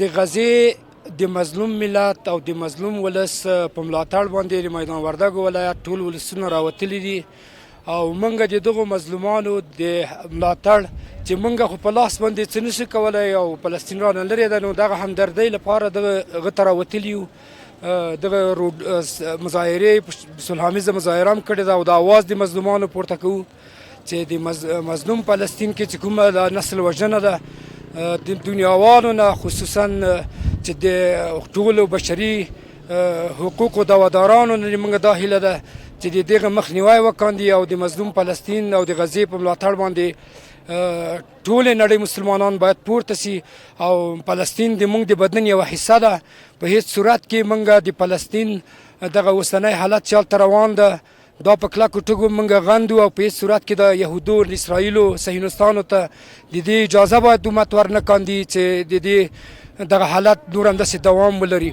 د غزې د مظلوم ملت او د مظلوم ولس په ملاتړ باندې د میدان وردګو ولایت ټول ولسونه راوتلي دي او موږ د دغو مظلومانو د ملاتړ چې موږ خو په لاس باندې څه نشو کولی او فلسطین رانه لرې ده نو دغه همدردۍ لپاره دغه ته راوتلي یو دغه مظاهرې صلحامیزه مظاهره هم کړې ده او د اواز د مظلومانو پورته کوو چې د مظلوم فلسطین کې چې کومه نسل وژنه ده د دنیاوالو نه خصوصا چې د ټولو بشري حقوقو دعوادارانو نه موږ دا هیله ده چې د دغه مخنیوی وکاندي او د مظلوم فلسطین او د غزې په ملاتړ باندې ټولې نړۍ مسلمانان باید پورته سي او فلسطین د موږ د بدن یوه حصه ده په هیڅ صورت کې موږ د فلسطین دغه اوسنی حالت چې هلته روان ده دا په کلکو ټکو موږ غندو او په هیڅ صورت کې د یهودو اسرائیلو صهیونستانو ته د دې اجازه باید حکومت ورنه کاندي چې د دې دغه حالت نور همداسې دوام ولري.